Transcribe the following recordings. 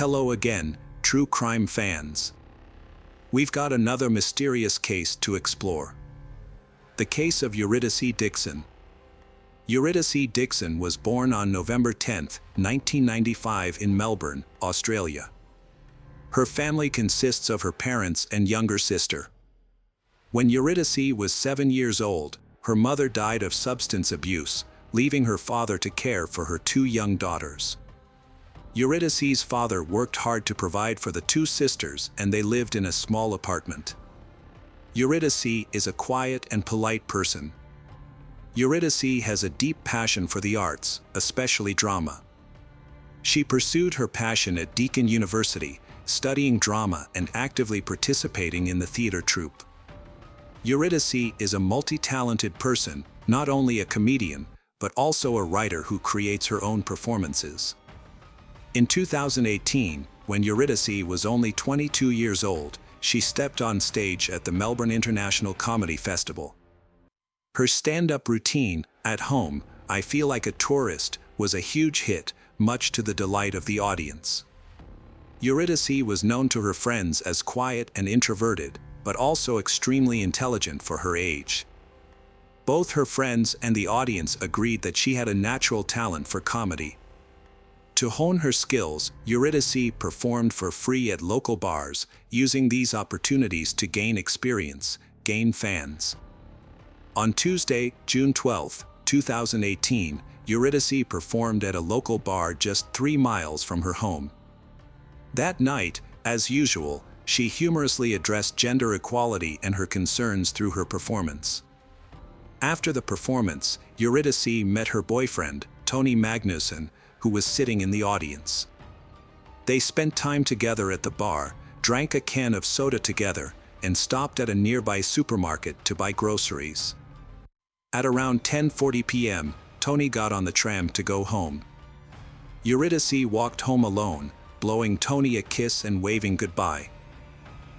Hello again, true crime fans. We've got another mysterious case to explore. The case of Eurydice Dixon. Eurydice Dixon was born on November 10, 1995 in Melbourne, Australia. Her family consists of her parents and younger sister. When Eurydice was 7 years old, her mother died of substance abuse, leaving her father to care for her 2 young daughters. Eurydice's father worked hard to provide for the 2 sisters, and they lived in a small apartment. Eurydice is a quiet and polite person. Eurydice has a deep passion for the arts, especially drama. She pursued her passion at Deacon University, studying drama and actively participating in the theater troupe. Eurydice is a multi-talented person, not only a comedian, but also a writer who creates her own performances. In 2018, when Eurydice was only 22 years old, she stepped on stage at the Melbourne International Comedy Festival. Her stand-up routine, "At Home, I Feel Like a Tourist," was a huge hit, much to the delight of the audience. Eurydice was known to her friends as quiet and introverted, but also extremely intelligent for her age. Both her friends and the audience agreed that she had a natural talent for comedy. To hone her skills, Eurydice performed for free at local bars, using these opportunities to gain experience, gain fans. On Tuesday, June 12, 2018, Eurydice performed at a local bar just 3 miles from her home. That night, as usual, she humorously addressed gender equality and her concerns through her performance. After the performance, Eurydice met her boyfriend, Tony Magnuson, who was sitting in the audience. They spent time together at the bar, drank a can of soda together, and stopped at a nearby supermarket to buy groceries. At around 10:40 p.m., Tony got on the tram to go home. Eurydice walked home alone, blowing Tony a kiss and waving goodbye.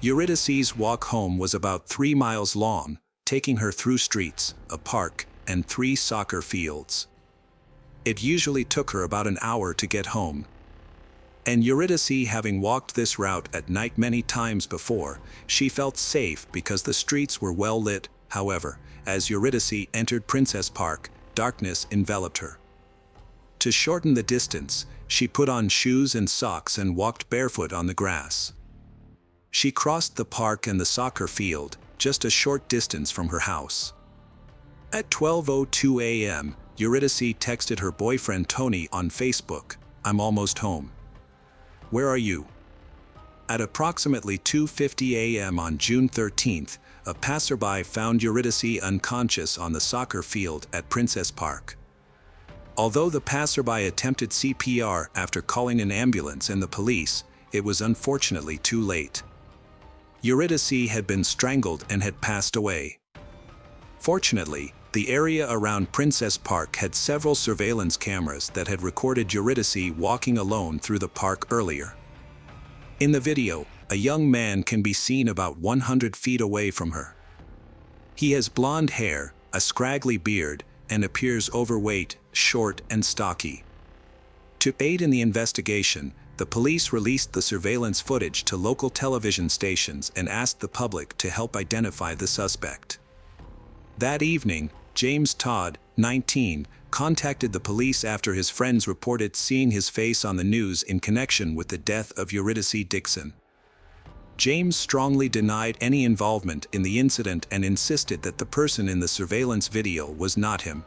Eurydice's walk home was about 3 miles long, taking her through streets, a park, and 3 soccer fields. It usually took her about an hour to get home. And Eurydice, having walked this route at night many times before, she felt safe because the streets were well lit. However, as Eurydice entered Princess Park, darkness enveloped her. To shorten the distance, she put on shoes and socks and walked barefoot on the grass. She crossed the park and the soccer field, just a short distance from her house. At 12:02 a.m., Eurydice texted her boyfriend Tony on Facebook, "I'm almost home. Where are you?" At approximately 2:50 a.m. on June 13th, a passerby found Eurydice unconscious on the soccer field at Princess Park. Although the passerby attempted CPR after calling an ambulance and the police, it was unfortunately too late. Eurydice had been strangled and had passed away. Fortunately, the area around Princess Park had several surveillance cameras that had recorded Eurydice walking alone through the park earlier. In the video, a young man can be seen about 100 feet away from her. He has blonde hair, a scraggly beard, and appears overweight, short, and stocky. To aid in the investigation, the police released the surveillance footage to local television stations and asked the public to help identify the suspect. That evening, James Todd, 19, contacted the police after his friends reported seeing his face on the news in connection with the death of Eurydice Dixon. James strongly denied any involvement in the incident and insisted that the person in the surveillance video was not him.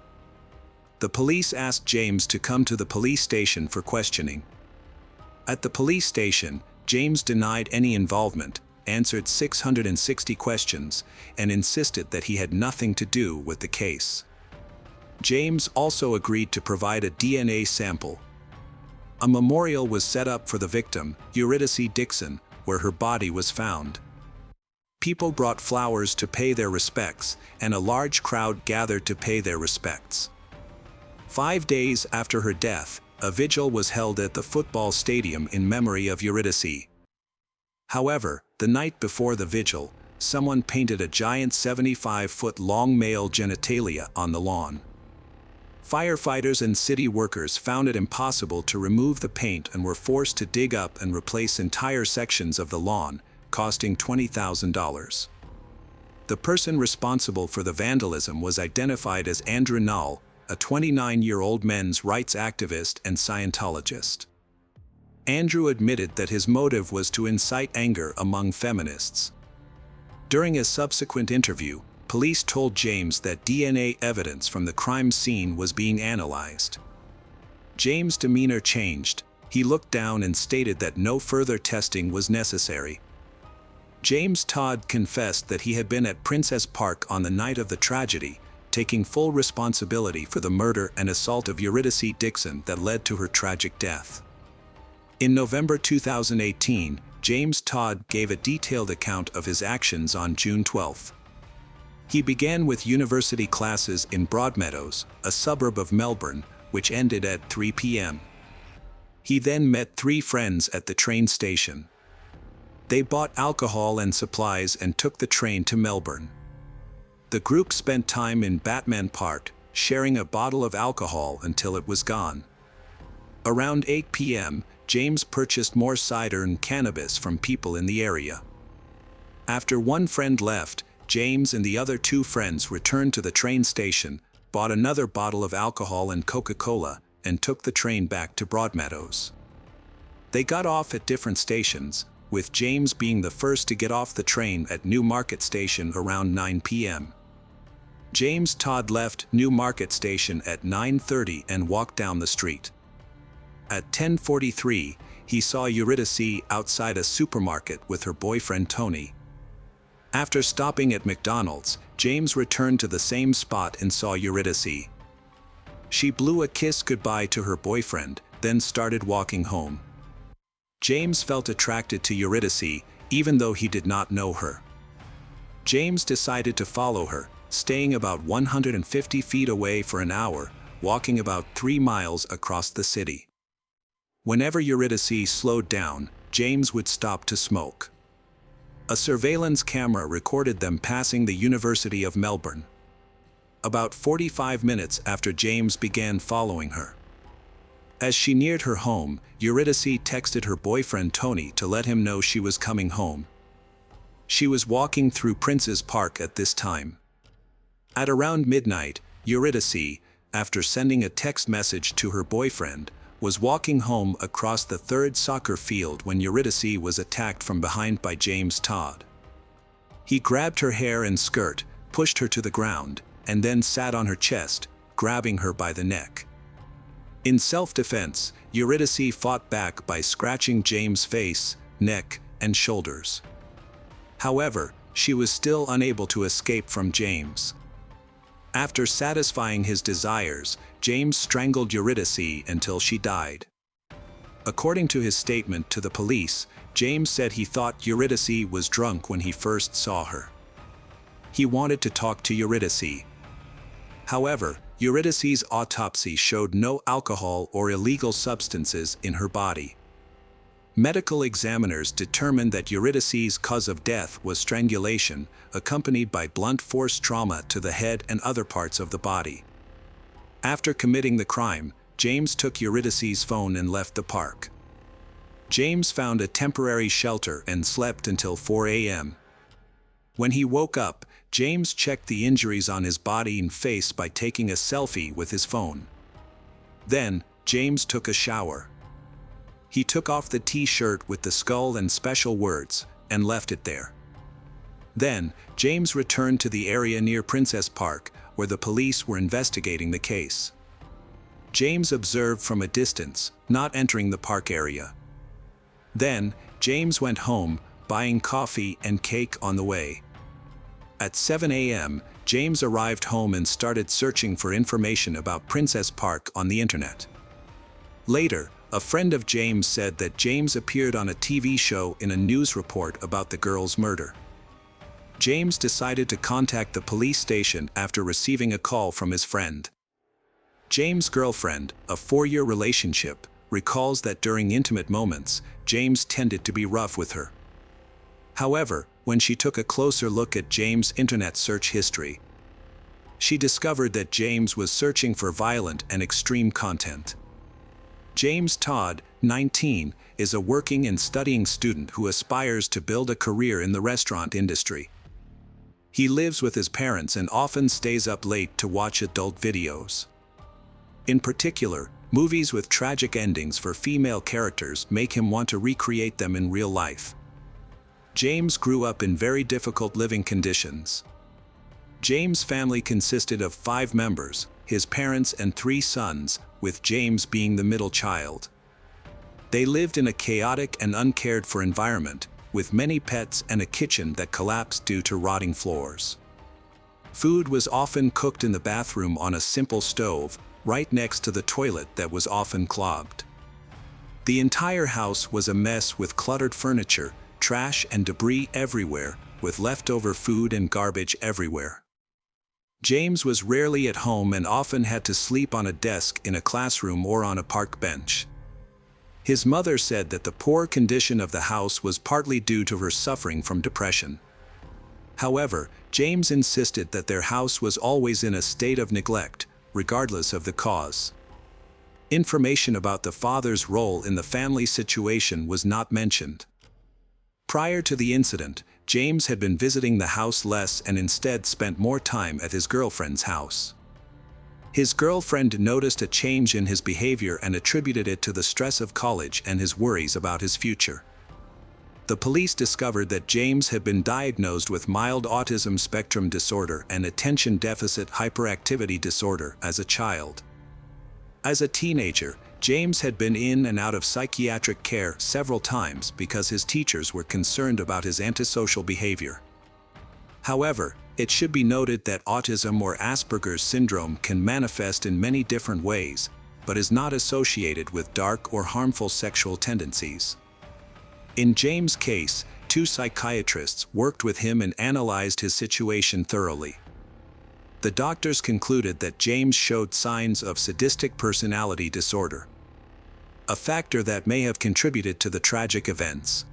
The police asked James to come to the police station for questioning. At the police station, James denied any involvement, answered 660 questions, and insisted that he had nothing to do with the case. James also agreed to provide a DNA sample. A memorial was set up for the victim, Eurydice Dixon, where her body was found. People brought flowers to pay their respects, and a large crowd gathered to pay their respects. 5 days after her death, a vigil was held at the football stadium in memory of Eurydice. However, the night before the vigil, someone painted a giant 75-foot-long male genitalia on the lawn. Firefighters and city workers found it impossible to remove the paint and were forced to dig up and replace entire sections of the lawn, costing $20,000. The person responsible for the vandalism was identified as Andrew Null, a 29-year-old men's rights activist and Scientologist. Andrew admitted that his motive was to incite anger among feminists. During a subsequent interview, police told James that DNA evidence from the crime scene was being analyzed. James' demeanor changed. He looked down and stated that no further testing was necessary. James Todd confessed that he had been at Princess Park on the night of the tragedy, taking full responsibility for the murder and assault of Eurydice Dixon that led to her tragic death. In November 2018, James Todd gave a detailed account of his actions on June 12. He began with university classes in Broadmeadows, a suburb of Melbourne, which ended at 3 p.m. He then met 3 friends at the train station. They bought alcohol and supplies and took the train to Melbourne. The group spent time in Batman Park, sharing a bottle of alcohol until it was gone. Around 8 p.m., James purchased more cider and cannabis from people in the area. After one friend left, James and the other 2 friends returned to the train station, bought another bottle of alcohol and Coca-Cola, and took the train back to Broadmeadows. They got off at different stations, with James being the first to get off the train at Newmarket Station around 9 p.m. James Todd left Newmarket Station at 9:30 and walked down the street. At 10:43, he saw Eurydice outside a supermarket with her boyfriend Tony. After stopping at McDonald's, James returned to the same spot and saw Eurydice. She blew a kiss goodbye to her boyfriend, then started walking home. James felt attracted to Eurydice, even though he did not know her. James decided to follow her, staying about 150 feet away for an hour, walking about 3 miles across the city. Whenever Eurydice slowed down, James would stop to smoke. A surveillance camera recorded them passing the University of Melbourne. About 45 minutes after James began following her. As she neared her home, Eurydice texted her boyfriend Tony to let him know she was coming home. She was walking through Prince's Park at this time. At around midnight, Eurydice, after sending a text message to her boyfriend, was walking home across the 3rd soccer field when Eurydice was attacked from behind by James Todd. He grabbed her hair and skirt, pushed her to the ground, and then sat on her chest, grabbing her by the neck. In self-defense, Eurydice fought back by scratching James' face, neck, and shoulders. However, she was still unable to escape from James. After satisfying his desires, James strangled Eurydice until she died. According to his statement to the police, James said he thought Eurydice was drunk when he first saw her. He wanted to talk to Eurydice. However, Eurydice's autopsy showed no alcohol or illegal substances in her body. Medical examiners determined that Eurydice's cause of death was strangulation, accompanied by blunt force trauma to the head and other parts of the body. After committing the crime, James took Eurydice's phone and left the park. James found a temporary shelter and slept until 4 a.m. When he woke up, James checked the injuries on his body and face by taking a selfie with his phone. Then, James took a shower. He took off the t-shirt with the skull and special words, and left it there. Then, James returned to the area near Princess Park, where the police were investigating the case. James observed from a distance, not entering the park area. Then, James went home, buying coffee and cake on the way. At 7 a.m., James arrived home and started searching for information about Princess Park on the internet. Later, a friend of James said that James appeared on a TV show in a news report about the girl's murder. James decided to contact the police station after receiving a call from his friend. James' girlfriend, a 4-year relationship, recalls that during intimate moments, James tended to be rough with her. However, when she took a closer look at James' internet search history, she discovered that James was searching for violent and extreme content. James Todd, 19, is a working and studying student who aspires to build a career in the restaurant industry. He lives with his parents and often stays up late to watch adult videos. In particular, movies with tragic endings for female characters make him want to recreate them in real life. James grew up in very difficult living conditions. James' family consisted of 5 members, his parents and 3 sons, with James being the middle child. They lived in a chaotic and uncared-for environment, with many pets and a kitchen that collapsed due to rotting floors. Food was often cooked in the bathroom on a simple stove, right next to the toilet that was often clogged. The entire house was a mess with cluttered furniture, trash and debris everywhere, with leftover food and garbage everywhere. James was rarely at home and often had to sleep on a desk in a classroom or on a park bench. His mother said that the poor condition of the house was partly due to her suffering from depression. However, James insisted that their house was always in a state of neglect, regardless of the cause. Information about the father's role in the family situation was not mentioned. Prior to the incident, James had been visiting the house less and instead spent more time at his girlfriend's house. His girlfriend noticed a change in his behavior and attributed it to the stress of college and his worries about his future. The police discovered that James had been diagnosed with mild autism spectrum disorder and attention deficit hyperactivity disorder as a child. As a teenager, James had been in and out of psychiatric care several times because his teachers were concerned about his antisocial behavior. However, it should be noted that autism or Asperger's syndrome can manifest in many different ways, but is not associated with dark or harmful sexual tendencies. In James' case, 2 psychiatrists worked with him and analyzed his situation thoroughly. The doctors concluded that James showed signs of sadistic personality disorder, a factor that may have contributed to the tragic events.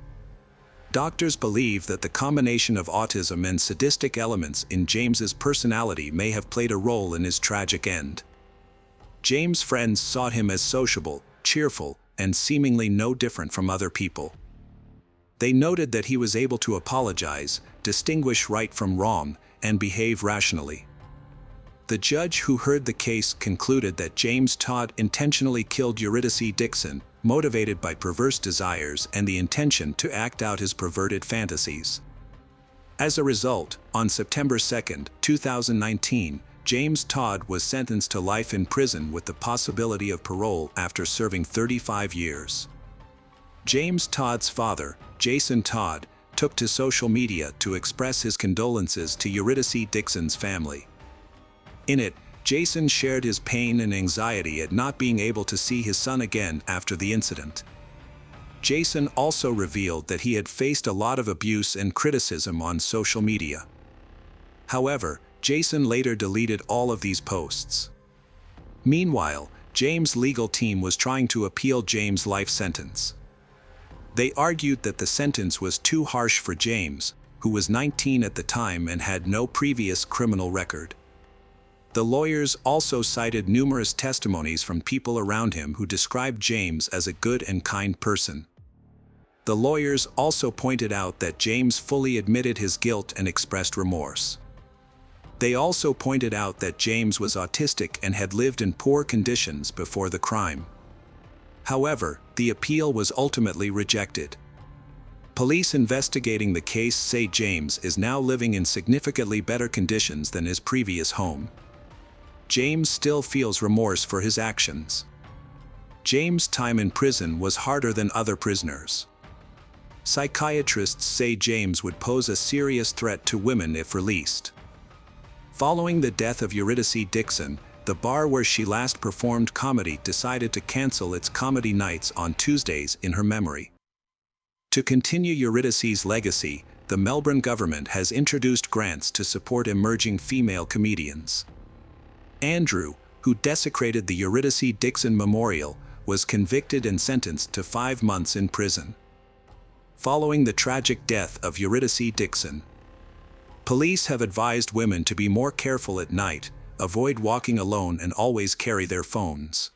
Doctors believe that the combination of autism and sadistic elements in James's personality may have played a role in his tragic end. James' friends saw him as sociable, cheerful, and seemingly no different from other people. They noted that he was able to apologize, distinguish right from wrong, and behave rationally. The judge who heard the case concluded that James Todd intentionally killed Eurydice Dixon, motivated by perverse desires and the intention to act out his perverted fantasies. As a result, on September 2, 2019, James Todd was sentenced to life in prison with the possibility of parole after serving 35 years. James Todd's father, Jason Todd, took to social media to express his condolences to Eurydice Dixon's family. In it, Jason shared his pain and anxiety at not being able to see his son again after the incident. Jason also revealed that he had faced a lot of abuse and criticism on social media. However, Jason later deleted all of these posts. Meanwhile, James' legal team was trying to appeal James' life sentence. They argued that the sentence was too harsh for James, who was 19 at the time and had no previous criminal record. The lawyers also cited numerous testimonies from people around him who described James as a good and kind person. The lawyers also pointed out that James fully admitted his guilt and expressed remorse. They also pointed out that James was autistic and had lived in poor conditions before the crime. However, the appeal was ultimately rejected. Police investigating the case say James is now living in significantly better conditions than his previous home. James still feels remorse for his actions. James' time in prison was harder than other prisoners. Psychiatrists say James would pose a serious threat to women if released. Following the death of Eurydice Dixon, the bar where she last performed comedy decided to cancel its comedy nights on Tuesdays in her memory. To continue Eurydice's legacy, the Melbourne government has introduced grants to support emerging female comedians. Andrew, who desecrated the Eurydice Dixon Memorial, was convicted and sentenced to 5 months in prison. Following the tragic death of Eurydice Dixon, Police have advised women to be more careful at night, avoid walking alone and always carry their phones.